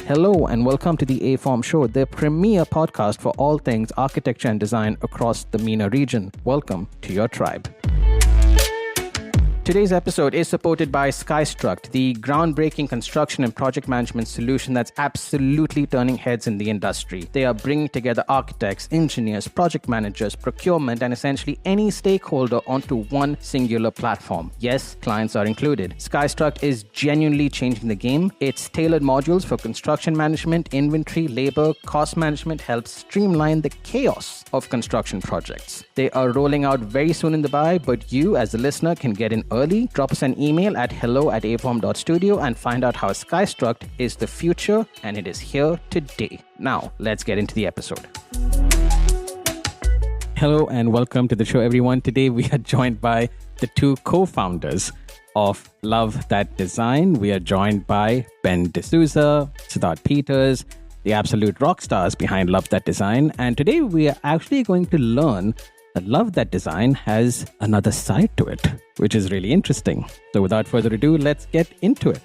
Hello and welcome to the aForm Show, the premier podcast for all things architecture and design across the MENA region. Welcome to your tribe. Today's episode is supported by SkyStruct, the groundbreaking construction and project management solution that's absolutely turning heads in the industry. They are bringing together architects, engineers, project managers, procurement, and essentially any stakeholder onto one singular platform. Yes, clients are included. SkyStruct is genuinely changing the game. Its tailored modules for construction management, inventory, labor, cost management helps streamline the chaos of construction projects. They are rolling out very soon in Dubai, but you as a listener can get in early. Drop us an email at hello@aform.studio and find out how SkyStruct is the future, and it is here today. Now, let's get into the episode. Hello and welcome to the show, everyone. Today we are joined by the two co-founders of Love That Design. We are joined by Ben Dsouza, Siddharth Peters, the absolute rock stars behind Love That Design. And today we are actually going to learn that Love That Design has another side to it, which is really interesting. So without further ado, let's get into it.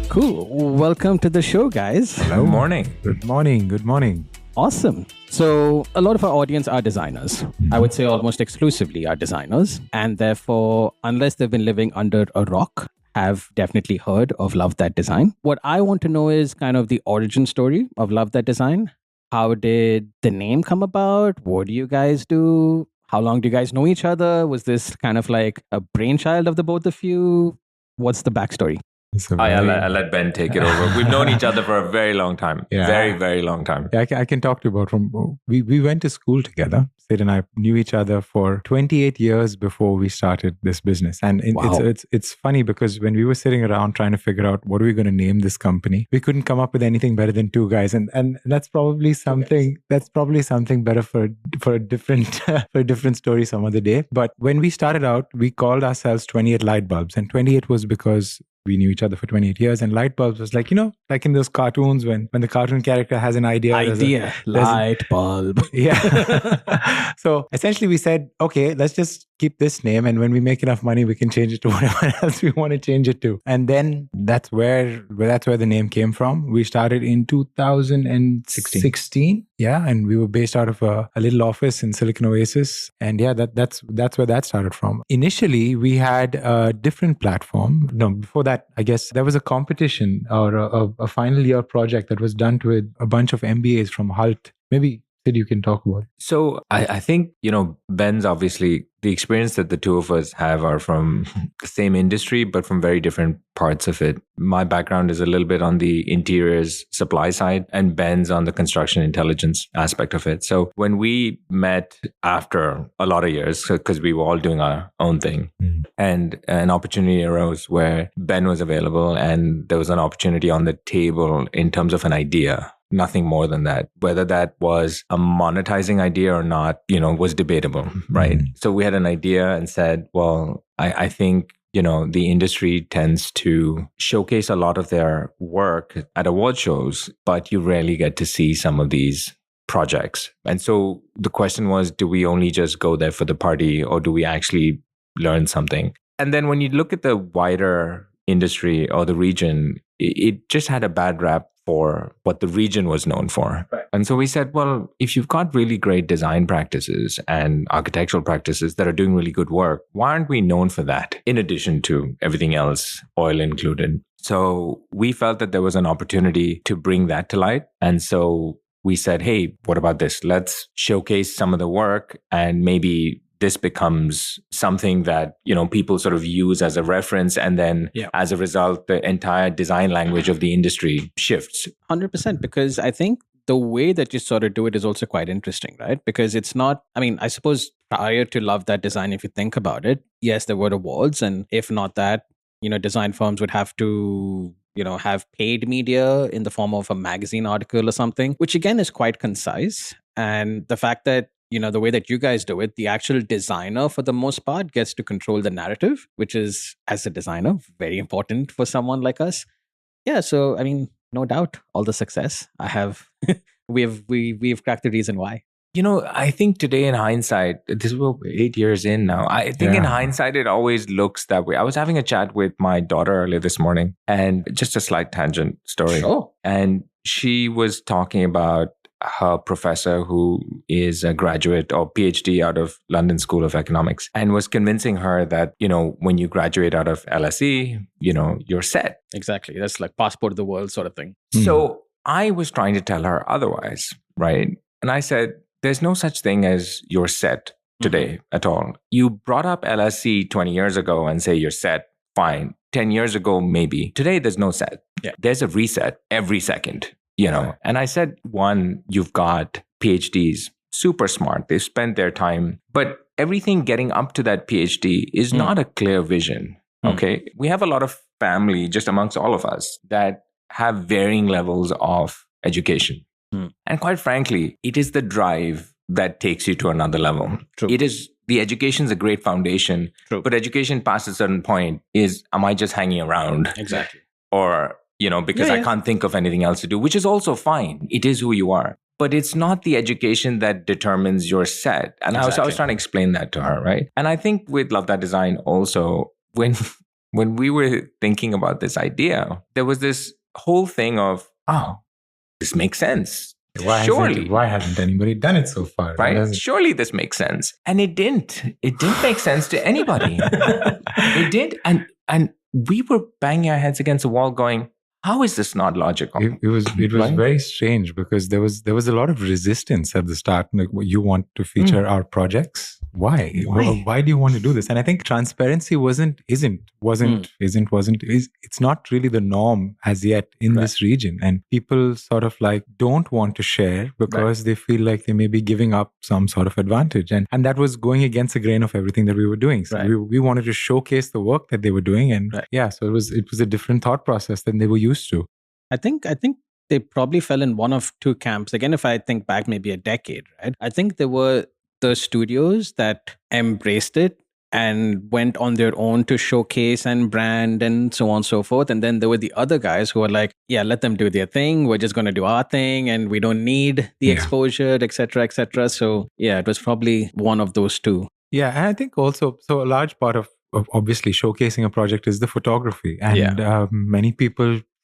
Cool. Welcome to the show, guys. Hello. Good morning. Good morning. Good morning. Awesome. So a lot of our audience are designers. I would say almost exclusively are designers. And therefore, unless they've been living under a rock, have definitely heard of Love That Design. What I want to know is kind of the origin story of Love That Design. How did the name come about? What do you guys do? How long do you guys know each other? Was this kind of like a brainchild of the both of you? What's the backstory? I'll let Ben take it over. We've known each other for a very long time. Yeah. Very, very long time. Yeah, I can talk to you about we went to school together. Sid and I knew each other for 28 years before we started this business. And it's funny because when we were sitting around trying to figure out what are we going to name this company, we couldn't come up with anything better than two guys. And that's probably something better for a different for a different story some other day. But when we started out, we called ourselves 28 Light Bulbs. And 28 was because we knew each other for 28 years, and light bulbs was like, like in those cartoons when the cartoon character has an idea. Light bulb. Yeah. So essentially we said, okay, let's just keep this name, and when we make enough money, we can change it to whatever else we want to change it to. And then that's where the name came from. We started in 2016. Yeah, and we were based out of a little office in Silicon Oasis. And yeah, that's where that started from. Initially, we had a different platform. No, before that, I guess there was a competition or a final year project that was done with a bunch of MBAs from HALT. Maybe Sid, you can talk about it. So I think, Ben's obviously, the experience that the two of us have are from the same industry, but from very different parts of it. My background is a little bit on the interiors supply side, and Ben's on the construction intelligence aspect of it. So when we met after a lot of years, because we were all doing our own thing, and an opportunity arose where Ben was available and there was an opportunity on the table in terms of an idea. Nothing more than that. Whether that was a monetizing idea or not, was debatable, right? So we had an idea and said, well, I think, the industry tends to showcase a lot of their work at award shows, but you rarely get to see some of these projects. And so the question was, do we only just go there for the party, or do we actually learn something? And then when you look at the wider industry or the region, it just had a bad rap for what the region was known for. Right. And so we said, well, if you've got really great design practices and architectural practices that are doing really good work, why aren't we known for that in addition to everything else, oil included? So we felt that there was an opportunity to bring that to light. And so we said, hey, what about this? Let's showcase some of the work, and maybe this becomes something that, people sort of use as a reference. And then as a result, the entire design language of the industry shifts. 100%, because I think the way that you sort of do it is also quite interesting, right? Because it's not, I suppose prior to Love That Design, if you think about it, yes, there were awards. And if not that, design firms would have to, have paid media in the form of a magazine article or something, which again is quite concise. And the fact that the way that you guys do it, the actual designer, for the most part, gets to control the narrative, which is, as a designer, very important for someone like us. Yeah, so, no doubt, all the success I have, we've cracked the reason why. I think today in hindsight, this is 8 years in now. I think in hindsight, it always looks that way. I was having a chat with my daughter earlier this morning, and just a slight tangent story. Sure. And she was talking about her professor, who is a graduate or PhD out of London School of Economics, and was convincing her that, when you graduate out of LSE, you're set. Exactly. That's like passport of the world sort of thing. So I was trying to tell her otherwise, right? And I said, there's no such thing as you're set today at all. You brought up LSE 20 years ago and say you're set, fine. 10 years ago, maybe. Today, there's no set. Yeah. There's a reset every second. And I said, one, you've got PhDs, super smart. They've spent their time, but everything getting up to that PhD is not a clear vision. Okay. We have a lot of family just amongst all of us that have varying levels of education. And quite frankly, it is the drive that takes you to another level. True. The education's a great foundation, but education past a certain point am I just hanging around? Exactly. Or, because I can't think of anything else to do, which is also fine. It is who you are. But it's not the education that determines your set. And I was trying to explain that to her, right? And I think with Love That Design also, when we were thinking about this idea, there was this whole thing of, this makes sense. Why hasn't anybody done it so far? Right? Surely this makes sense. And it didn't. It didn't make sense to anybody. It did. And we were banging our heads against the wall going, how is this not logical? It was very strange because there was a lot of resistance at the start. Like, you want to feature our projects? Why? Why do you want to do this? And I think transparency it's not really the norm as yet in this region. And people sort of like don't want to share because they feel like they may be giving up some sort of advantage. And that was going against the grain of everything that we were doing. So we wanted to showcase the work that they were doing. And so it was a different thought process than they were used to. I think they probably fell in one of two camps. Again, if I think back maybe a decade, right? I think there were the studios that embraced it and went on their own to showcase and brand and so on and so forth. And then there were the other guys who were like, let them do their thing. We're just going to do our thing and we don't need the exposure, et cetera, et cetera. So it was probably one of those two. Yeah. And I think also, so a large part of obviously showcasing a project is the photography. And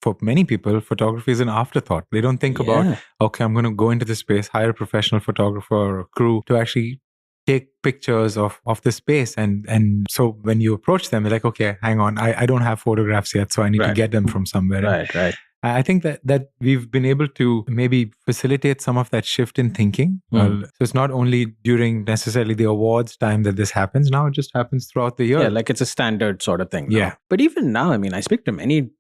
for many people, photography is an afterthought. They don't think about, okay, I'm going to go into this space, hire a professional photographer or a crew to actually take pictures of the space. And so when you approach them, they're like, okay, hang on, I don't have photographs yet, so I need to get them from somewhere. Right. I think that we've been able to maybe facilitate some of that shift in thinking. So it's not only during necessarily the awards time that this happens. Now it just happens throughout the year. Yeah, like it's a standard sort of thing. Yeah. But even now, I mean, I speak to many,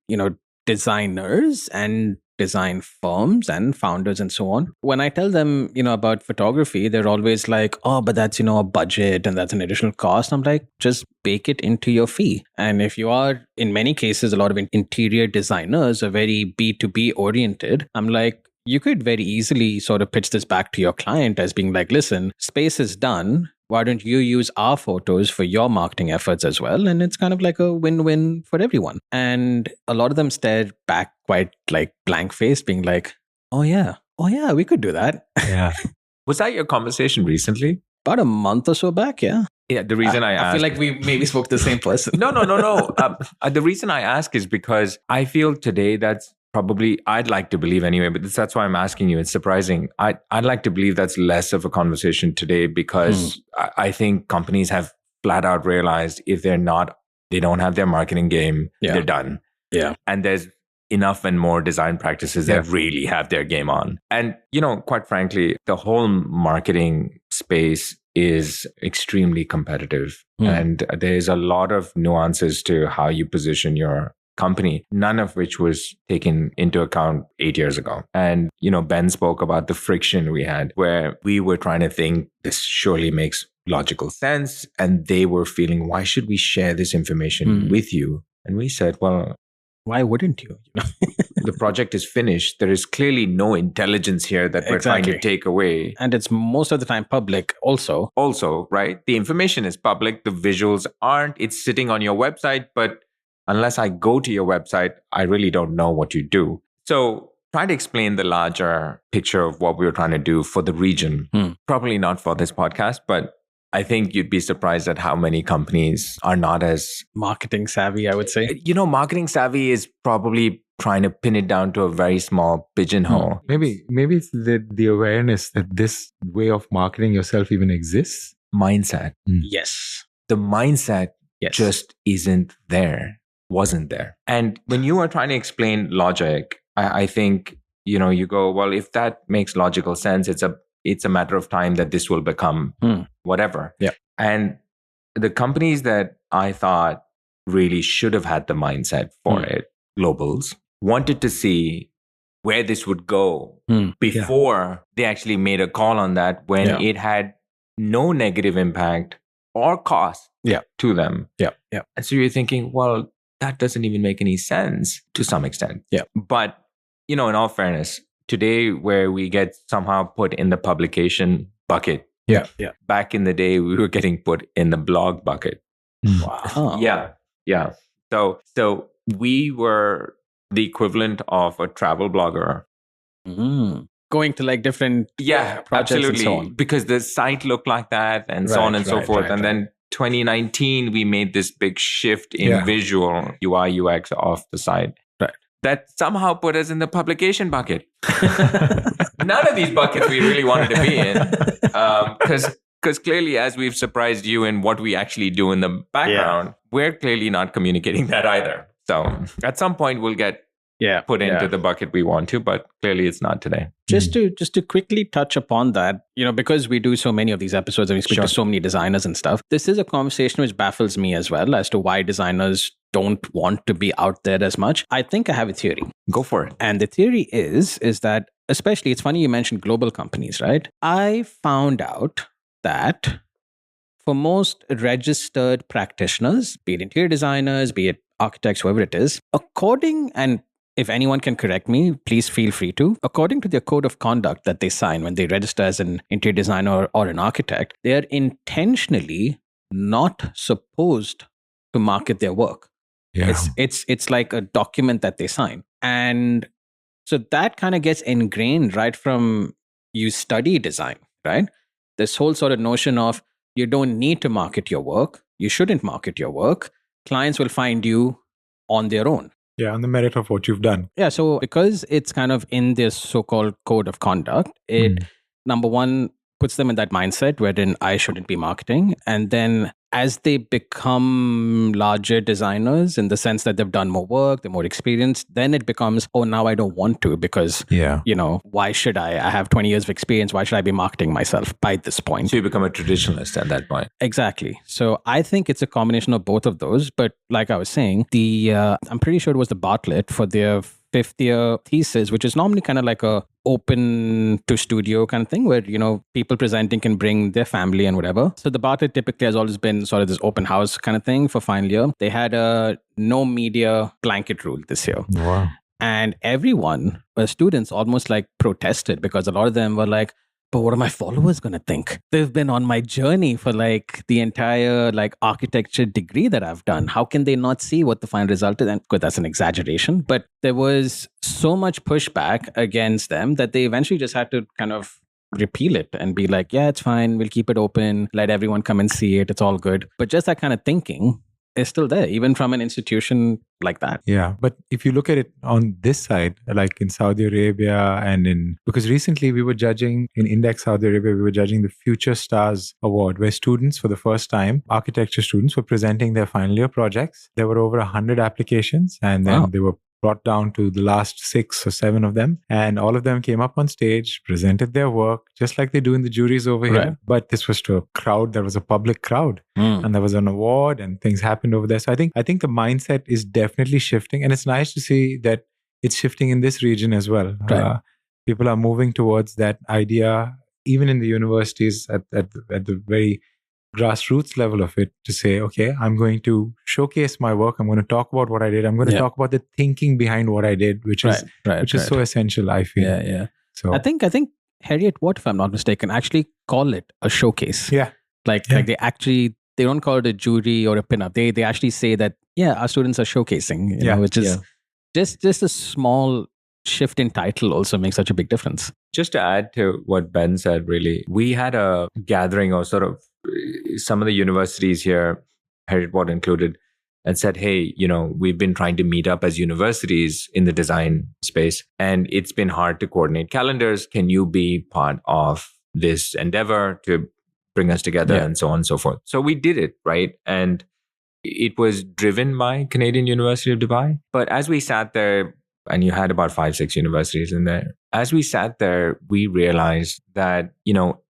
designers and design firms and founders and so on. When I tell them, about photography, they're always like, oh, but that's, a budget and that's an additional cost. I'm like, just bake it into your fee. And if you are, in many cases, a lot of interior designers are very B2B oriented, I'm like, you could very easily sort of pitch this back to your client as being like, listen, space is done. Why don't you use our photos for your marketing efforts as well? And it's kind of like a win-win for everyone. And a lot of them stared back quite like blank-faced, being like, oh yeah, we could do that. Yeah. Was that your conversation recently? About a month or so back, yeah. Yeah, the reason I ask... I feel like we maybe spoke to the same person. No. The reason I ask is because I feel today that's probably, I'd like to believe anyway, but that's why I'm asking you. It's surprising. I'd like to believe that's less of a conversation today because I think companies have flat out realized if they don't have their marketing game, they're done. Yeah. And there's enough and more design practices that really have their game on. And, quite frankly, the whole marketing space is extremely competitive. And there's a lot of nuances to how you position your company, none of which was taken into account 8 years ago. And, Ben spoke about the friction we had where we were trying to think this surely makes logical sense. And they were feeling, why should we share this information with you? And we said, well, why wouldn't you? The project is finished. There is clearly no intelligence here that we're trying to take away. And it's most of the time public also. Also, right? The information is public. The visuals aren't. It's sitting on your website, but unless I go to your website, I really don't know what you do. So try to explain the larger picture of what we were trying to do for the region. Probably not for this podcast, but I think you'd be surprised at how many companies are not as marketing savvy, I would say. Marketing savvy is probably trying to pin it down to a very small pigeonhole. Maybe it's the awareness that this way of marketing yourself even exists. Mindset. Yes. The mindset just wasn't there. And when you are trying to explain logic, I think, you go, well, if that makes logical sense, it's a matter of time that this will become whatever. Yeah. And the companies that I thought really should have had the mindset for it, globals, wanted to see where this would go before they actually made a call on that when it had no negative impact or cost to them. Yeah. And so you're thinking, well, that doesn't even make any sense to some extent. Yeah. But, in all fairness, today where we get somehow put in the publication bucket. Yeah. Back in the day, we were getting put in the blog bucket. Wow. Yeah. So we were the equivalent of a travel blogger. Going to like different projects absolutely. and so on. Because the site looked like that and so on and so forth. And then 2019, we made this big shift in visual UI, UX of the site. Right. That somehow put us in the publication bucket. None of these buckets we really wanted to be in. Because clearly, as we've surprised you in what we actually do in the background, we're clearly not communicating that either. So at some point, we'll get put into the bucket we want to, but clearly it's not today. Just to quickly touch upon that, because we do so many of these episodes and we speak to so many designers and stuff, this is a conversation which baffles me as well as to why designers don't want to be out there as much. I think I have a theory. Go for it. And the theory is that, especially, it's funny you mentioned global companies, right? I found out that for most registered practitioners, be it interior designers, be it architects, whoever it is, and if anyone can correct me, please feel free to. According to their code of conduct that they sign when they register as an interior designer or an architect, they are intentionally not supposed to market their work. Yeah. It's like a document that they sign. And so that kind of gets ingrained right from you study design, right? This whole sort of notion of you don't need to market your work. You shouldn't market your work. Clients will find you on their own. Yeah, on the merit of what you've done. Yeah, so because it's kind of in this so-called code of conduct, it, number one, puts them in that mindset wherein I shouldn't be marketing. And then as they become larger designers in the sense that they've done more work, they're more experienced, then it becomes, oh, now I don't want to because, why should I? I have 20 years of experience. Why should I be marketing myself by this point? So you become a traditionalist at that point. Exactly. So I think it's a combination of both of those. But like I was saying, I'm pretty sure it was the Bartlett for their fifth year thesis, which is normally kind of like a open to studio kind of thing where, people presenting can bring their family and whatever. So the Bartlett typically has always been sort of this open house kind of thing for final year. They had a no media blanket rule this year. Wow. And everyone, students almost like protested because a lot of them were like, but what are my followers going to think? They've been on my journey for like the entire like architecture degree that I've done. How can they not see what the final result is? And good, that's an exaggeration, but there was so much pushback against them that they eventually just had to kind of repeal it and be like, yeah, it's fine. We'll keep it open. Let everyone come and see it. It's all good. But just that kind of thinking is still there, even from an institution like that. Yeah. But if you look at it on this side, like in Saudi Arabia because recently we were judging in Index Saudi Arabia, we were judging the Future Stars Award, where students for the first time, architecture students, were presenting their final year projects. There were over 100 applications and then they were brought down to the last 6 or 7 of them. And all of them came up on stage, presented their work, just like they do in the juries over here. But this was to a crowd that was a public crowd. And there was an award and things happened over there. So I think the mindset is definitely shifting. And it's nice to see that it's shifting in this region as well. Right. People are moving towards that idea, even in the universities at the very grassroots level of it, to say, okay, I'm going to showcase my work. I'm going to talk about what I did. I'm going to talk about the thinking behind what I did, which is so essential, I feel. Yeah. So I think Harriet Watt, if I'm not mistaken, actually call it a showcase. Yeah. Like they don't call it a jury or a pinup. They actually say that, our students are showcasing, which is just a small shift in title also makes such a big difference. Just to add to what Ben said, really, we had a gathering or sort of some of the universities here, Heritage included, and said, hey, we've been trying to meet up as universities in the design space, and it's been hard to coordinate calendars. Can you be part of this endeavor to bring us together and so on and so forth? So we did it, right? And it was driven by Canadian University of Dubai. But as we sat there, and you had about 5-6 universities in there, as we sat there, we realized that,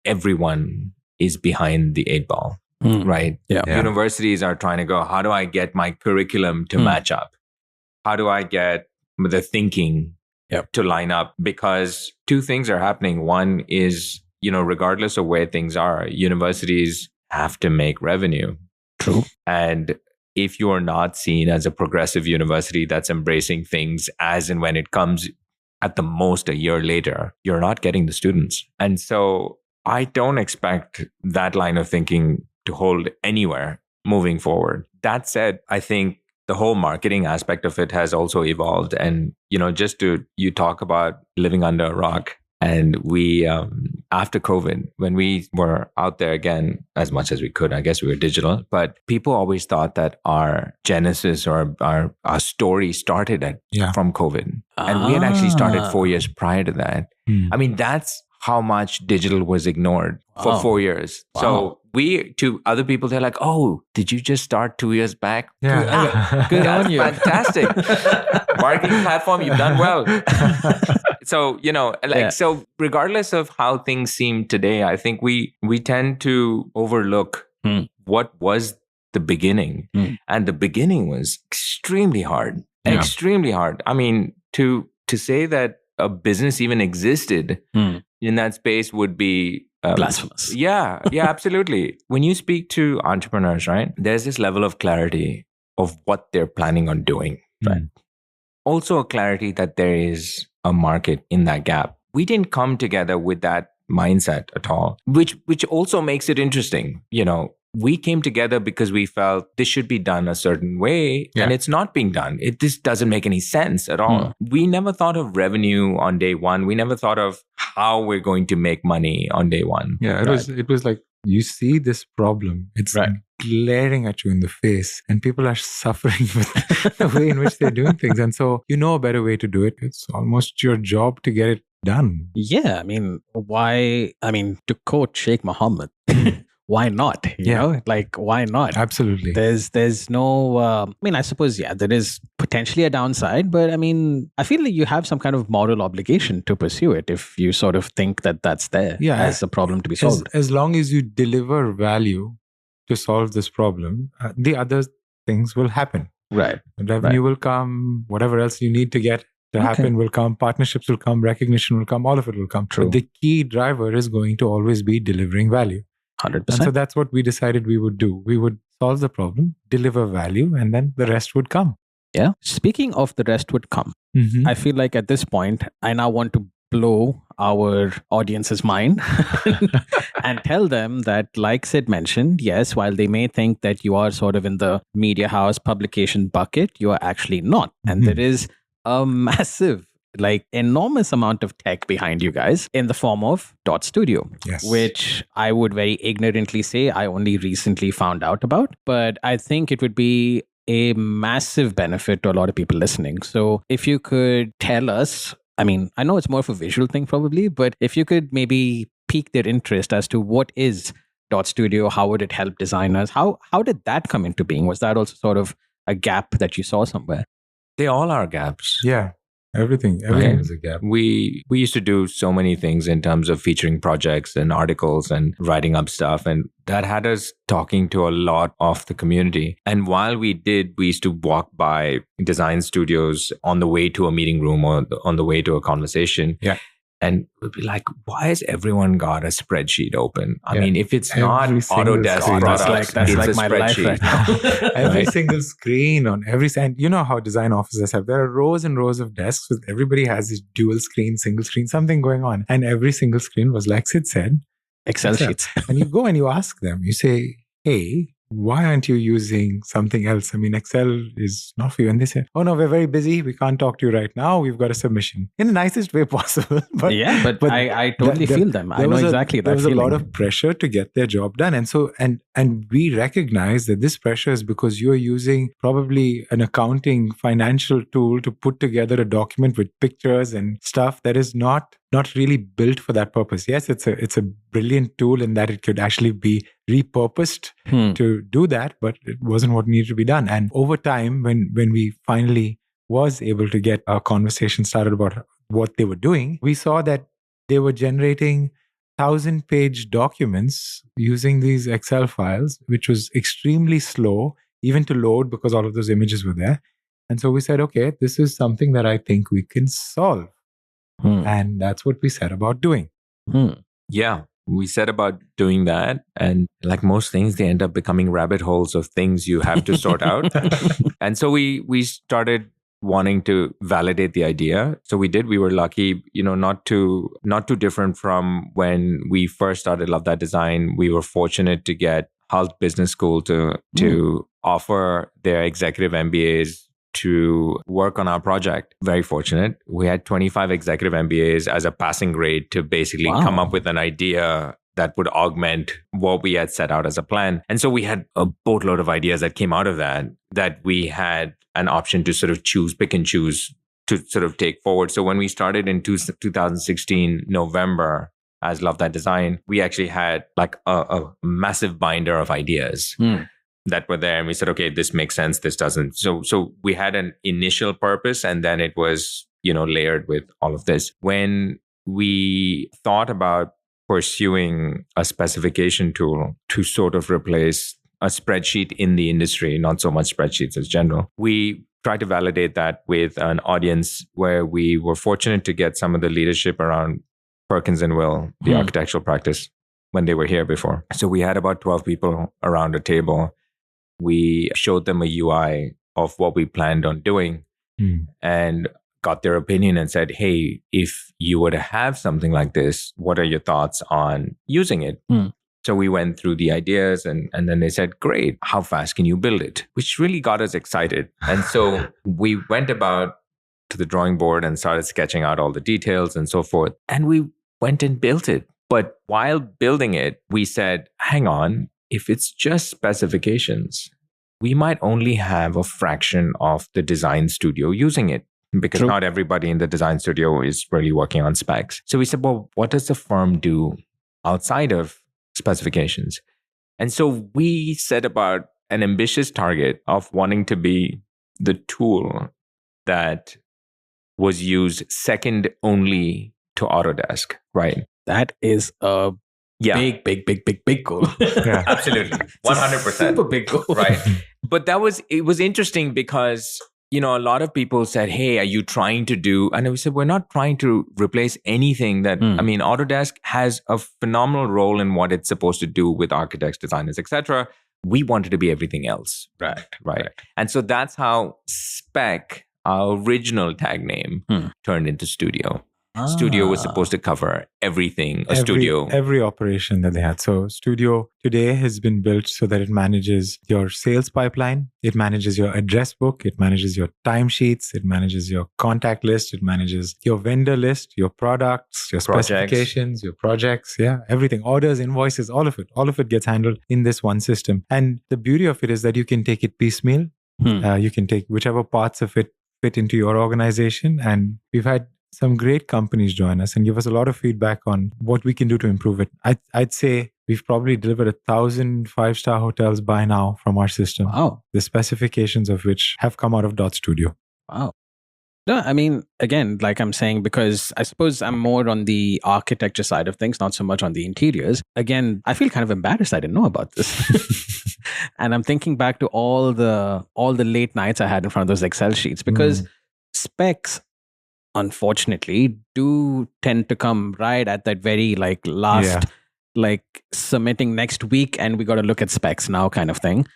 everyone is behind the 8 ball. Right? Yeah. Universities are trying to go, how do I get my curriculum to match up? How do I get the thinking to line up? Because 2 things are happening. One is, regardless of where things are, universities have to make revenue. True. And if you are not seen as a progressive university that's embracing things as and when it comes, at the most a year later, you're not getting the students. And so I don't expect that line of thinking to hold anywhere moving forward. That said, I think the whole marketing aspect of it has also evolved. And, you talk about living under a rock. And we, after COVID, when we were out there again, as much as we could, I guess we were digital, but people always thought that our genesis or our story started from COVID. And we had actually started 4 years prior to that. I mean, that's how much digital was ignored for 4 years. Wow. So to other people, they're like, oh, did you just start 2 years back? Yeah. Good on you. Fantastic. Marketing platform, you've done well. So, so regardless of how things seem today, I think we tend to overlook what was the beginning. And the beginning was extremely hard, extremely hard. I mean, to say that a business even existed in that space would be blasphemous. Yeah, absolutely. When you speak to entrepreneurs, right, there's this level of clarity of what they're planning on doing. Right. Also a clarity that there is a market in that gap. We didn't come together with that mindset at all, which also makes it interesting. We came together because we felt this should be done a certain way, and it's not being done. This doesn't make any sense at all. We never thought of revenue on day one. We never thought of how we're going to make money on day one. Yeah, it was like, you see this problem. It's glaring at you in the face, and people are suffering with the way in which they're doing things. And so a better way to do it. It's almost your job to get it done. Yeah, I mean, why? I mean, to quote Sheikh Mohammed, why not? You know, like, why not? Absolutely. There's no, I mean, I suppose, there is potentially a downside, but I mean, I feel like you have some kind of moral obligation to pursue it if you sort of think that that's there as a problem to be solved. As long as you deliver value to solve this problem, the other things will happen. Right. Revenue will come, whatever else you need to get to happen will come, partnerships will come, recognition will come, all of it will come. True. But the key driver is going to always be delivering value. 100%. And so that's what we decided we would do. We would solve the problem, deliver value, and then the rest would come. Yeah. Speaking of the rest would come, I feel like at this point, I now want to blow our audience's mind and tell them that, like Sid mentioned, yes, while they may think that you are sort of in the media house publication bucket, you are actually not. And there is a massive, enormous amount of tech behind you guys in the form of Dot Studio, which I would very ignorantly say I only recently found out about, but I think it would be a massive benefit to a lot of people listening. So if you could tell us, I mean, I know it's more of a visual thing probably, but if you could maybe pique their interest as to what is Dot Studio, how would it help designers? How did that come into being? Was that also sort of a gap that you saw somewhere? They all are gaps. Yeah. Everything is a gap. We used to do so many things in terms of featuring projects and articles and writing up stuff. And that had us talking to a lot of the community. And while we used to walk by design studios on the way to a meeting room or on the way to a conversation. Yeah. And we'd be like, why has everyone got a spreadsheet open? I mean, if it's not Autodesk products, that's it's like a my life spreadsheet. right now. Every single screen on every side. You know how design offices have, there are rows and rows of desks with everybody has this dual screen, single screen, something going on. And every single screen was, like Sid said, Excel sheets. And you go and you ask them, you say, hey, why aren't you using something else? I mean, Excel is not for you. And they say, oh no, we're very busy. We can't talk to you right now. We've got a submission in the nicest way possible. But I totally feel them. I know exactly that there was feeling. A lot of pressure to get their job done. And so, and we recognize that this pressure is because you're using probably an accounting financial tool to put together a document with pictures and stuff that is not really built for that purpose. Yes, it's a brilliant tool in that it could actually be repurposed to do that, but it wasn't what needed to be done. And over time, when we finally was able to get a conversation started about what they were doing, we saw that they were generating 1,000-page documents using these Excel files, which was extremely slow even to load because all of those images were there. And so we said, okay, this is something that I think we can solve. And that's what we set about doing. Yeah, we set about doing that. And like most things, they end up becoming rabbit holes of things you have to sort out. And so we started wanting to validate the idea. So we did. We were lucky, not too different from when we first started Love That Design. We were fortunate to get Hult Business School to offer their executive MBAs to work on our project. Very fortunate. We had 25 executive MBAs as a passing grade to basically come up with an idea that would augment what we had set out as a plan. And so we had a boatload of ideas that came out of that we had an option to sort of pick and choose to sort of take forward. So when we started in 2016, November, as Love That Design, we actually had like a massive binder of ideas that were there. And we said, okay, this makes sense. This doesn't. So we had an initial purpose, and then it was, layered with all of this. When we thought about pursuing a specification tool to sort of replace a spreadsheet in the industry, not so much spreadsheets as general, we tried to validate that with an audience where we were fortunate to get some of the leadership around Perkins and Will, the architectural practice, when they were here before. So we had about 12 people around a table. We showed them a UI of what we planned on doing and got their opinion and said, hey, if you were to have something like this, what are your thoughts on using it? So we went through the ideas and then they said, great, how fast can you build it? Which really got us excited. And so we went about to the drawing board and started sketching out all the details and so forth. And we went and built it. But while building it, we said, hang on, if it's just specifications, we might only have a fraction of the design studio using it because not everybody in the design studio is really working on specs. So we said, well, what does the firm do outside of specifications? And so we set about an ambitious target of wanting to be the tool that was used second only to Autodesk, right? That is a big goal. Yeah. Absolutely. 100%. Super big goal. Right. But it was interesting because, a lot of people said, hey, are you trying to do, and we said, we're not trying to replace anything that, Autodesk has a phenomenal role in what it's supposed to do with architects, designers, etc. We wanted to be everything else. Right. And so that's how Spec, our original tag name, turned into Studio. Studio was supposed to cover everything, every operation that they had. So Studio today has been built so that it manages your sales pipeline, it manages your address book, it manages your timesheets, it manages your contact list, it manages your vendor list, your products, your specifications, your projects, everything, orders, invoices, all of it gets handled in this one system. And the beauty of it is that you can take it piecemeal. You can take whichever parts of it fit into your organization. And we've had some great companies join us and give us a lot of feedback on what we can do to improve it. I'd say we've probably delivered 1,000 5-star hotels by now from our system. Wow. The specifications of which have come out of Dot Studio. Wow. No, again, like I'm saying, because I suppose I'm more on the architecture side of things, not so much on the interiors. Again, I feel kind of embarrassed I didn't know about this. And I'm thinking back to all the late nights I had in front of those Excel sheets because specs, unfortunately, do tend to come right at that very last submitting next week and we got to look at specs now kind of thing.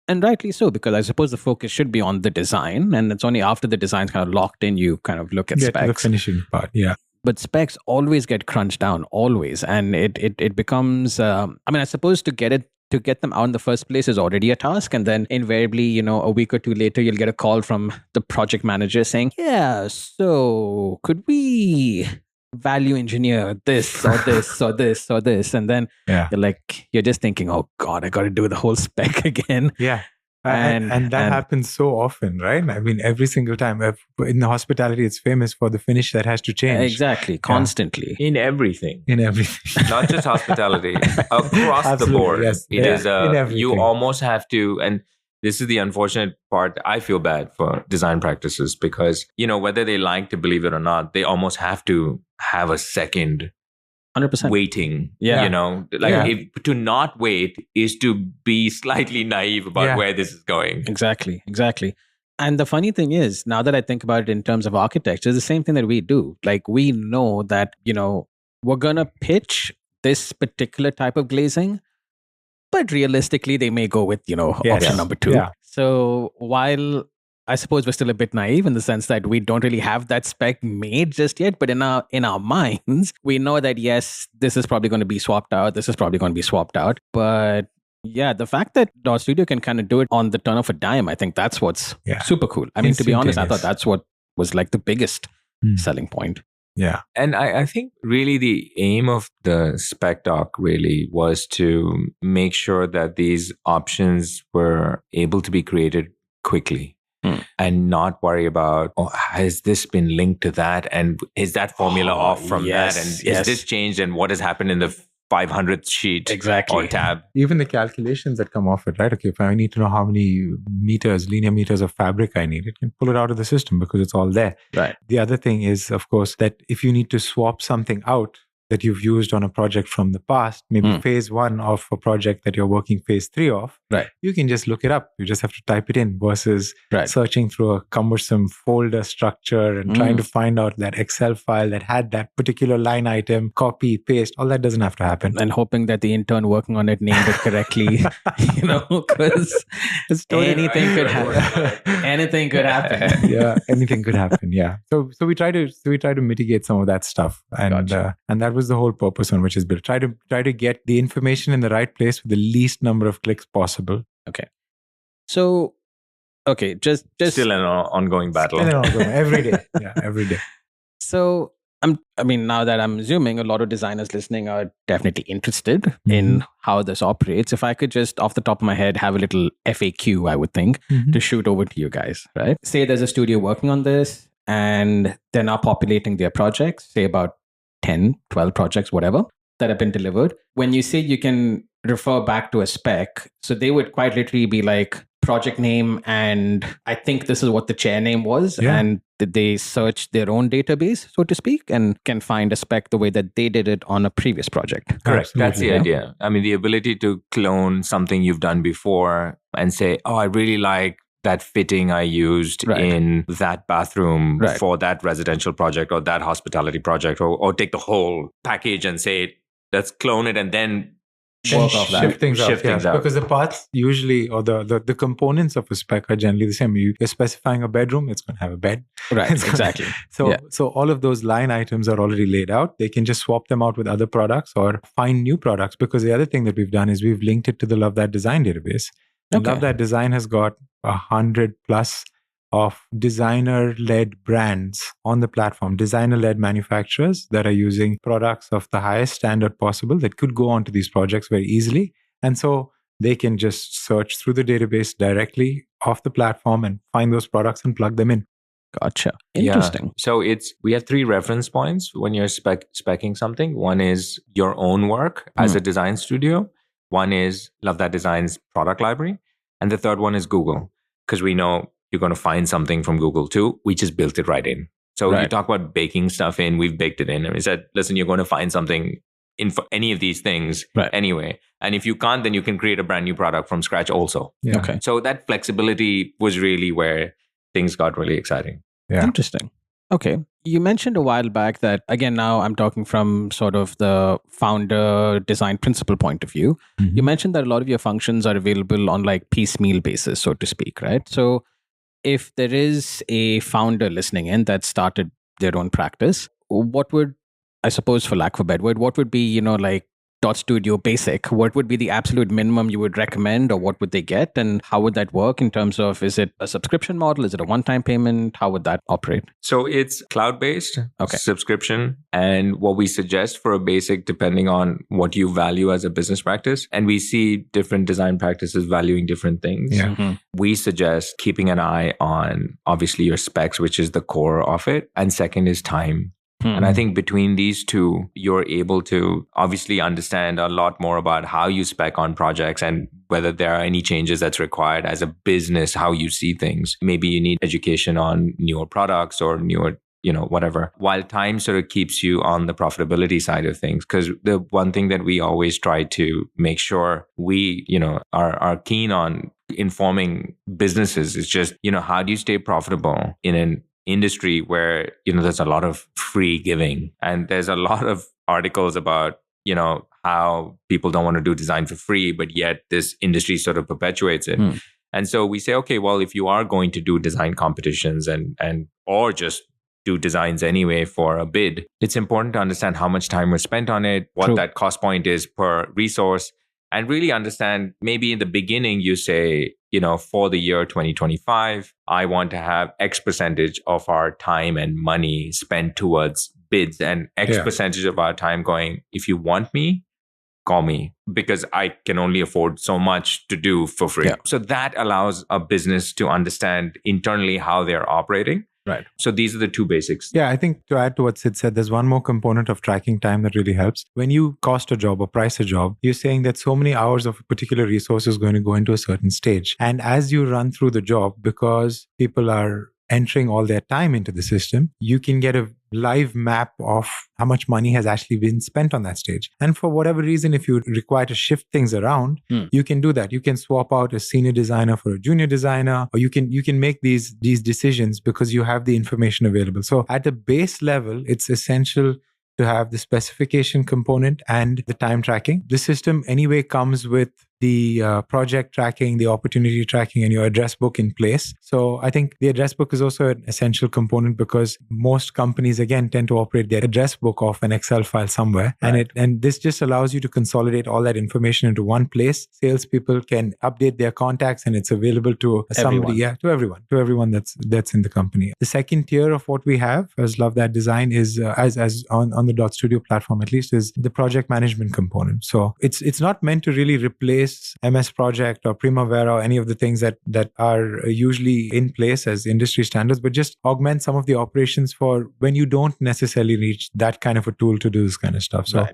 And rightly so, because I suppose the focus should be on the design, and it's only after the design's kind of locked in you kind of look at specs. The finishing part, But specs always get crunched down, always, and it becomes. I suppose to get it to get them out in the first place is already a task. And then invariably, a week or two later, you'll get a call from the project manager saying, yeah, so could we value engineer this or this or this or this? And then you're just thinking, oh God, I got to do the whole spec again. Yeah. And that happens so often, right? I mean, every single time. In the hospitality, it's famous for the finish that has to change. Exactly. Constantly. In everything. Not just hospitality. Across the board. Yes. It is, you almost have to, and this is the unfortunate part. I feel bad for design practices because, whether they like to believe it or not, they almost have to have a second 100% waiting. If to not wait is to be slightly naive about where this is going. Exactly. And the funny thing is, now that I think about it in terms of architecture, it's the same thing that we do. Like, we know that, we're going to pitch this particular type of glazing, but realistically, they may go with, option number 2. Yeah. So while I suppose we're still a bit naive in the sense that we don't really have that spec made just yet, but in our minds, we know that yes, this is probably going to be swapped out. This is probably going to be swapped out. But yeah, the fact that Dot Studio can kind of do it on the turn of a dime, I think that's what's super cool. I mean, to be honest, I thought that's what was like the biggest selling point. Yeah. And I think really the aim of the spec doc really was to make sure that these options were able to be created quickly. And not worry about, has this been linked to that? And is that formula off from that? And is this changed? And what has happened in the 500th sheet or tab? Even the calculations that come off it, right? Okay, if I need to know how many linear meters of fabric I need, it can pull it out of the system because it's all there. Right. The other thing is, of course, that if you need to swap something out that you've used on a project from the past, maybe phase 1 of a project that you're working phase 3 of, you can just look it up. You just have to type it in versus searching through a cumbersome folder structure and trying to find out that Excel file that had that particular line item, copy, paste. All that doesn't have to happen. And hoping that the intern working on it named it correctly, because anything could happen. Anything could happen. Yeah, anything could happen. Yeah. So we try to mitigate some of that stuff, and that was the whole purpose on which it's built. Try to get the information in the right place with the least number of clicks possible. Okay. So, just still an ongoing battle. Every day. Yeah, every day. So, now that I'm assuming a lot of designers listening are definitely interested in how this operates. If I could just off the top of my head have a little FAQ, I would think, to shoot over to you guys, right? Say there's a studio working on this and they're now populating their projects, say about 10, 12 projects, whatever, that have been delivered. When you say you can refer back to a spec, so they would quite literally be like project name, and I think this is what the chair name was, and they search their own database, so to speak, and can find a spec the way that they did it on a previous project. Correct. Absolutely. That's the idea. I mean, the ability to clone something you've done before and say, I really like that fitting I used in that bathroom for that residential project or that hospitality project, or take the whole package and say, let's clone it and then shift things out. Because the parts usually, or the components of a spec are generally the same. You're specifying a bedroom, it's going to have a bed. Right, exactly. So all of those line items are already laid out. They can just swap them out with other products or find new products. Because the other thing that we've done is we've linked it to the Love That Design database. And Love That Design has got 100 plus of designer-led brands on the platform, designer-led manufacturers that are using products of the highest standard possible that could go onto these projects very easily. And so they can just search through the database directly off the platform and find those products and plug them in. Gotcha. Interesting. Yeah. So we have 3 reference points when you're speccing something. One is your own work as a design studio. One is Love That Design's product library. And the third one is Google, because we know you're going to find something from Google too. We just built it right in. So you talk about baking stuff in, we've baked it in. And we said, listen, you're going to find something in for any of these things anyway. And if you can't, then you can create a brand new product from scratch also. Yeah. Okay. So that flexibility was really where things got really exciting. Yeah. Interesting. Okay. You mentioned a while back that, again, now I'm talking from sort of the founder design principle point of view. You mentioned that a lot of your functions are available on like piecemeal basis, so to speak, right? So if there is a founder listening in that started their own practice, what would, I suppose for lack of a better word, what would be, like Dot Studio Basic, what would be the absolute minimum you would recommend, or what would they get? And how would that work in terms of, is it a subscription model? Is it a one-time payment? How would that operate? So it's cloud-based subscription. And what we suggest for a basic, depending on what you value as a business practice, and we see different design practices valuing different things. Yeah. We suggest keeping an eye on, obviously, your specs, which is the core of it. And second is time. And I think between these two, you're able to obviously understand a lot more about how you spec on projects and whether there are any changes that's required as a business, how you see things. Maybe you need education on newer products or newer, whatever. While time sort of keeps you on the profitability side of things. Because the one thing that we always try to make sure we, are keen on informing businesses is just, how do you stay profitable in an industry where there's a lot of free giving, and there's a lot of articles about how people don't want to do design for free, but yet this industry sort of perpetuates it. And so we say, okay, well, if you are going to do design competitions and or just do designs anyway for a bid, it's important to understand how much time was spent on it, what that cost point is per resource, and really understand. Maybe in the beginning you say, for the year 2025, I want to have X percentage of our time and money spent towards bids, and X percentage of our time going, if you want me, call me, because I can only afford so much to do for free. Yeah. So that allows a business to understand internally how they're operating. Right. So these are the two basics. Yeah, I think to add to what Sid said, there's one more component of tracking time that really helps. When you cost a job or price a job, you're saying that so many hours of a particular resource is going to go into a certain stage. And as you run through the job, because people are entering all their time into the system, you can get a live map of how much money has actually been spent on that stage. And for whatever reason, if you require to shift things around, you can do that. You can swap out a senior designer for a junior designer, or you can make these decisions because you have the information available. So at the base level, it's essential to have the specification component and the time tracking. The system anyway comes with the project tracking, the opportunity tracking, and your address book in place. So I think the address book is also an essential component, because most companies, again, tend to operate their address book off an Excel file somewhere. Right. And this just allows you to consolidate all that information into one place. Salespeople can update their contacts, and it's available to somebody, to everyone that's in the company. The second tier of what we have as Love That Design is, as on the Dot Studio platform at least, is the project management component. So it's not meant to really replace MS Project or Primavera or any of the things that are usually in place as industry standards, but just augment some of the operations for when you don't necessarily reach that kind of a tool to do this kind of stuff. So,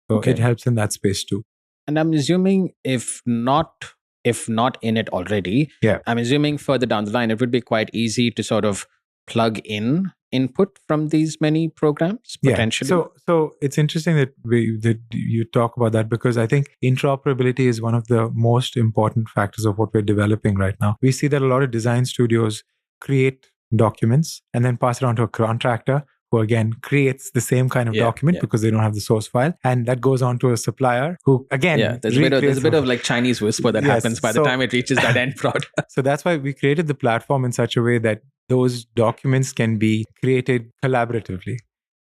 it helps in that space too. And I'm assuming if not in it already, I'm assuming further down the line, it would be quite easy to sort of plug in input from these many programs potentially. So it's interesting that you talk about that, because I think interoperability is one of the most important factors of what we're developing right now. We see that a lot of design studios create documents and then pass it on to a contractor, who again creates the same kind of document because they don't have the source file, and that goes on to a supplier who again there's a bit of like Chinese whisper that happens by the time it reaches that end product. So that's why we created the platform in such a way that those documents can be created collaboratively.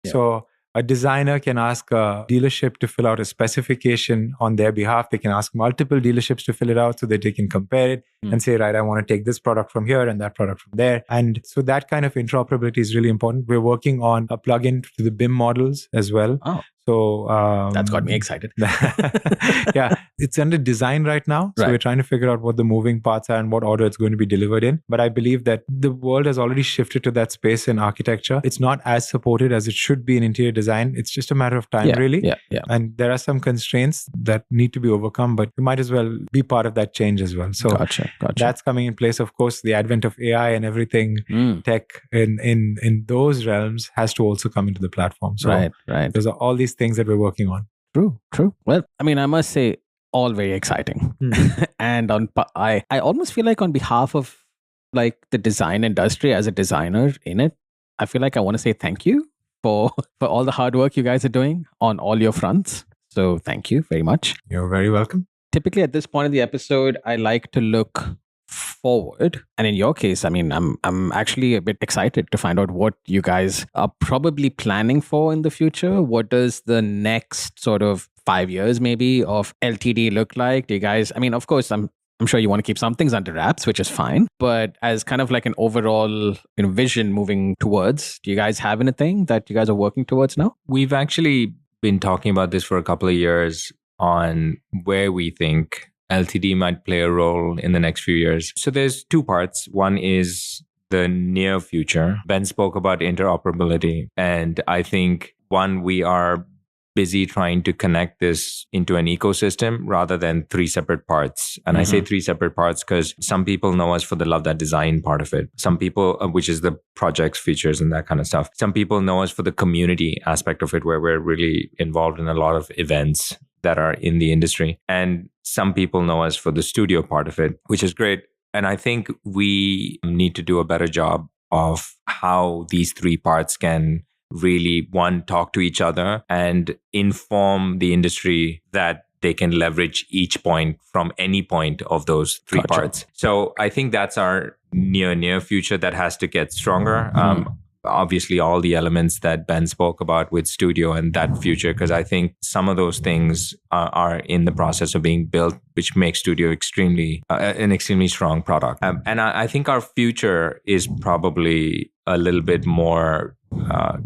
So a designer can ask a dealership to fill out a specification on their behalf. They can ask multiple dealerships to fill it out so that they can compare it and say, right, I want to take this product from here and that product from there. And so that kind of interoperability is really important. We're working on a plugin to the BIM models as well. Oh. So that's got me excited. It's under design right now. So we're trying to figure out what the moving parts are and what order it's going to be delivered in. But I believe that the world has already shifted to that space in architecture. It's not as supported as it should be in interior design. It's just a matter of time, really. And there are some constraints that need to be overcome, but you might as well be part of that change as well. So gotcha. That's coming in place. Of course, the advent of AI and everything tech in those realms has to also come into the platform. So there's all these things that we're working on. True. Well, I mean, I must say, all very exciting. And I almost feel like on behalf of like the design industry as a designer in it, I feel like I want to say thank you for all the hard work you guys are doing on all your fronts. So thank you very much. You're very welcome. Typically at this point of the episode, I like to look forward. And in your case, I mean, I'm actually a bit excited to find out what you guys are probably planning for in the future. What does the next sort of 5 years maybe of LTD look like? Do you guys, I mean, of course, I'm sure you want to keep some things under wraps, which is fine. But as kind of like an overall vision moving towards, do you guys have anything that you guys are working towards now? We've actually been talking about this for a couple of years on where we think LTD might play a role in the next few years. So there's two parts. One is the near future. Ben spoke about interoperability. And I think, one, we are busy trying to connect this into an ecosystem rather than three separate parts. And I say three separate parts because some people know us for the love that design part of it. Some people, which is the projects, features, and that kind of stuff. Some people know us for the community aspect of it, where we're really involved in a lot of events that are in the industry. And some people know us for the studio part of it, which is great. And I think we need to do a better job of how these three parts can really, one, talk to each other and inform the industry that they can leverage each point from any point of those three parts. So I think that's our near future that has to get stronger. Obviously, all the elements that Ben spoke about with studio and that future, because I think some of those things are in the process of being built, which makes studio an extremely strong product. And I think our future is probably a little bit more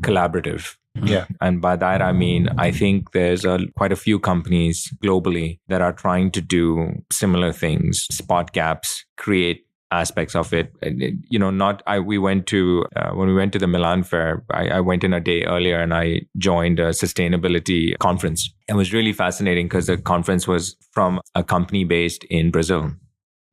collaborative. Yeah. And by that, I mean, I think there's quite a few companies globally that are trying to do similar things, spot gaps, create aspects of it. We went to, when we went to the Milan Fair, I went in a day earlier and I joined a sustainability conference. It was really fascinating because the conference was from a company based in Brazil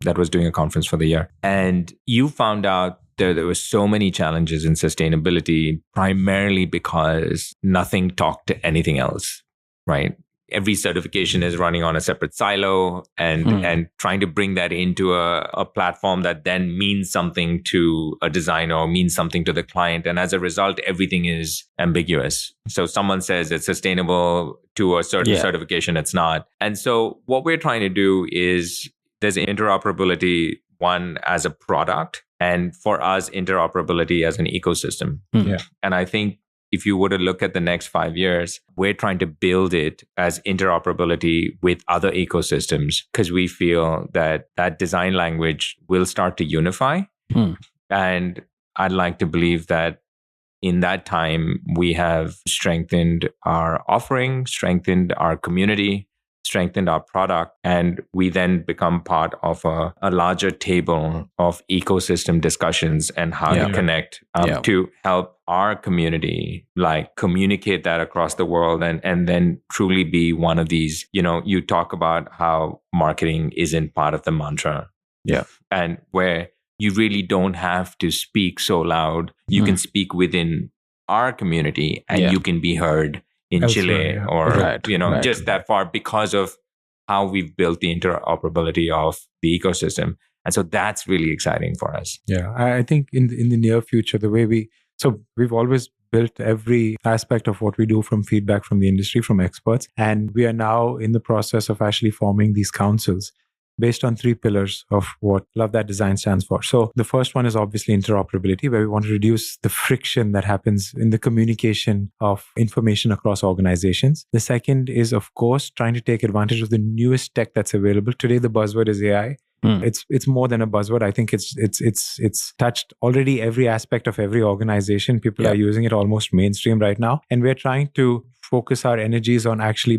that was doing a conference for the year. And you found out there were so many challenges in sustainability, primarily because nothing talked to anything else, right? Every certification is running on a separate silo and trying to bring that into a platform that then means something to a designer or means something to the client. And as a result, everything is ambiguous. So someone says it's sustainable to a certain certification, it's not. And so what we're trying to do is there's interoperability, one, as a product, and for us, interoperability as an ecosystem. And I think if you were to look at the next 5 years, we're trying to build it as interoperability with other ecosystems because we feel that design language will start to unify. And I'd like to believe that in that time, we have strengthened our offering, strengthened our community, strengthened our product, and we then become part of a larger table of ecosystem discussions and how to connect to help our community communicate that across the world and then truly be one of these, you talk about how marketing isn't part of the mantra. And where you really don't have to speak so loud, you can speak within our community and you can be heard in Chile or, just that far because of how we've built the interoperability of the ecosystem. And so that's really exciting for us. Yeah, I think in the near future, the way we've always built every aspect of what we do from feedback from the industry, from experts. And we are now in the process of actually forming these councils based on three pillars of what Love That Design stands for. So the first one is obviously interoperability, where we want to reduce the friction that happens in the communication of information across organizations. The second is, of course, trying to take advantage of the newest tech that's available. Today, the buzzword is AI. It's more than a buzzword. I think it's touched already every aspect of every organization. People are using it almost mainstream right now. And we're trying to focus our energies on actually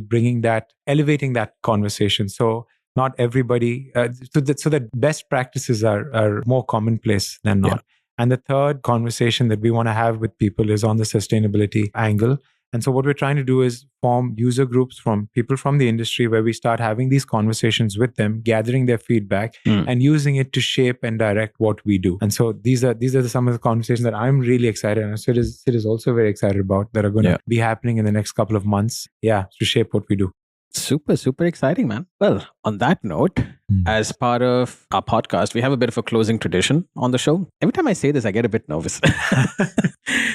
elevating that conversation. So not everybody, so that best practices are more commonplace than not. And the third conversation that we want to have with people is on the sustainability angle. And so what we're trying to do is form user groups from people from the industry where we start having these conversations with them, gathering their feedback and using it to shape and direct what we do. And so these are some of the conversations that I'm really excited and Sid is also very excited about that are going to be happening in the next couple of months. To shape what we do. Super, super exciting, man. Well, on that note, as part of our podcast, we have a bit of a closing tradition on the show. Every time I say this, I get a bit nervous,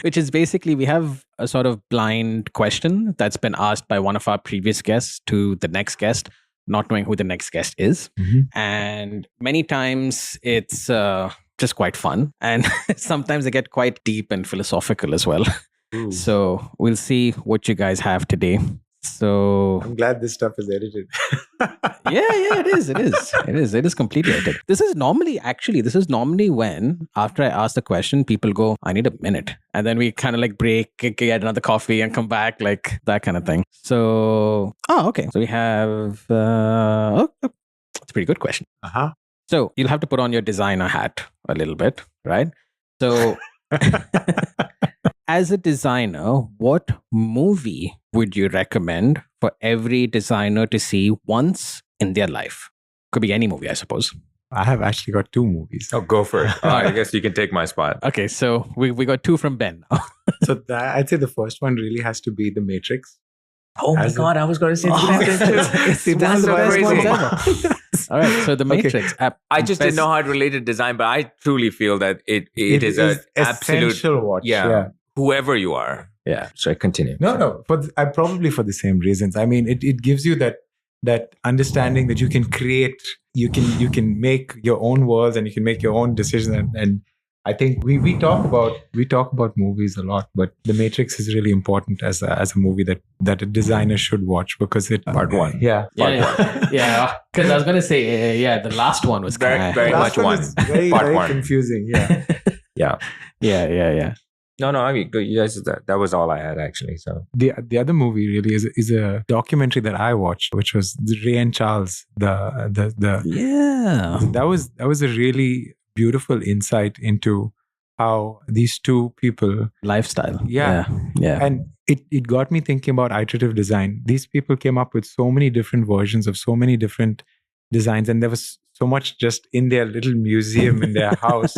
which is basically we have a sort of blind question that's been asked by one of our previous guests to the next guest, not knowing who the next guest is. And many times it's just quite fun. And sometimes they get quite deep and philosophical as well. So we'll see what you guys have today. So I'm glad this stuff is edited. It is completely edited. This is normally when, after I ask the question, people go, I need a minute. And then we kind of like break, get another coffee and come back, like that kind of thing. So, okay. So we have, that's a pretty good question. Uh-huh. So you'll have to put on your designer hat a little bit, right? So as a designer, what movie would you recommend for every designer to see once in their life? Could be any movie, I suppose. I have actually got 2 movies. Oh, go for it. I guess you can take my spot. Okay, so we got 2 from Ben now. So I'd say the first one really has to be The Matrix. Oh my God, I was going to say that's the best one ever. All right, so The Matrix. Okay. I just didn't know how it related to design, but I truly feel that it is an absolute essential watch. Yeah. Whoever you are. Yeah. So I continue. No. But probably for the same reasons. I mean, it gives you that understanding that you can create, you can make your own worlds and you can make your own decisions. And I think we talk about movies a lot, but The Matrix is really important as a movie that a designer should watch because it Part 1. Yeah. Yeah. Because I was going to say, the last one was very much one. Very, Part very 1. confusing. Yeah. Yeah. No, I mean, yes, that was all I had actually. So the other movie really is a documentary that I watched, which was Ray and Charles. That was a really beautiful insight into how these 2 people lifestyle. Yeah. And it got me thinking about iterative design. These people came up with so many different versions of so many different designs, and there was so much just in their little museum in their house.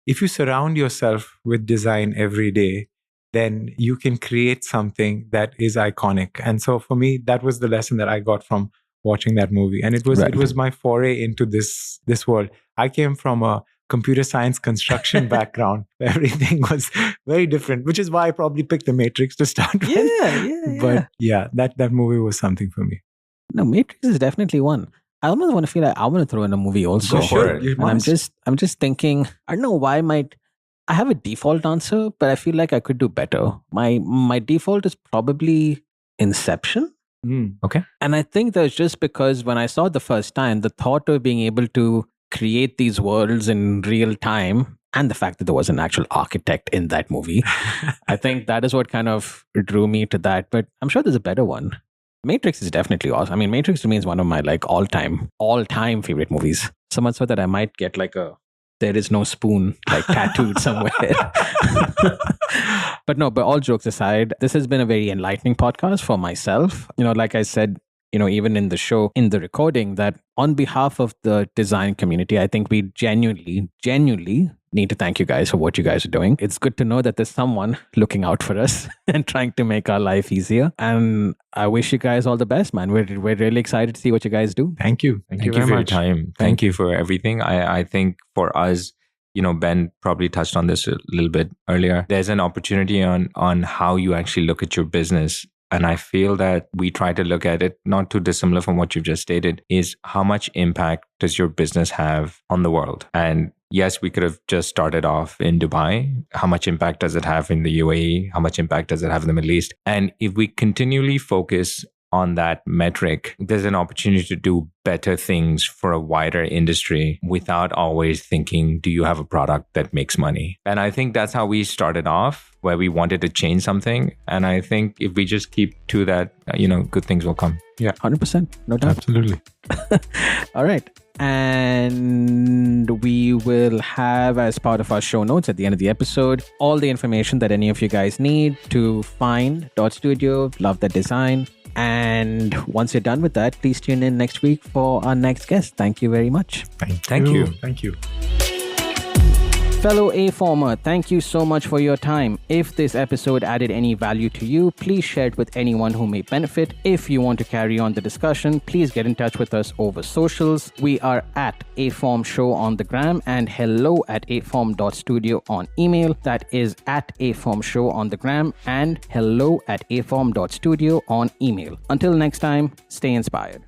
If you surround yourself with design every day, then you can create something that is iconic. And so for me, that was the lesson that I got from watching that movie. And it was my foray into this world. I came from a computer science construction background. Everything was very different, which is why I probably picked The Matrix to start with. Yeah. But that movie was something for me. No, Matrix is definitely one. I almost want to feel like I want to throw in a movie also. Go for it. And I'm just thinking, I don't know why I have a default answer, but I feel like I could do better. My default is probably Inception. Okay. And I think that's just because when I saw it the first time, the thought of being able to create these worlds in real time and the fact that there was an actual architect in that movie, I think that is what kind of drew me to that. But I'm sure there's a better one. Matrix is definitely awesome. I mean, Matrix to me is one of my like all-time favorite movies. So much so that I might get like a "there is no spoon" like tattooed somewhere. But all jokes aside, this has been a very enlightening podcast for myself. Like I said, even in the show, in the recording, that on behalf of the design community, I think we genuinely need to thank you guys for what you guys are doing. It's good to know that there's someone looking out for us and trying to make our life easier. And I wish you guys all the best, man. We're really excited to see what you guys do. Thank you. Thank you very much. Your time. Thank you for everything. I think for us, Ben probably touched on this a little bit earlier. There's an opportunity on how you actually look at your business. And I feel that we try to look at it, not too dissimilar from what you've just stated, is how much impact does your business have on the world? And yes, we could have just started off in Dubai. How much impact does it have in the UAE? How much impact does it have in the Middle East? And if we continually focus on that metric, there's an opportunity to do better things for a wider industry without always thinking, do you have a product that makes money? And I think that's how we started off, where we wanted to change something. And I think if we just keep to that, good things will come. Yeah, 100%. No doubt. Absolutely. All right. And we will have, as part of our show notes at the end of the episode, all the information that any of you guys need to find .studio, love that design. And once you're done with that, please tune in next week for our next guest. Thank you very much. Thank you. Thank you. Fellow aFormer, thank you so much for your time. If this episode added any value to you, please share it with anyone who may benefit. If you want to carry on the discussion, please get in touch with us over socials. We are at aForm Show on the gram and hello@aform.studio on email. That is at aForm Show on the gram and hello@aform.studio on email. Until next time, stay inspired.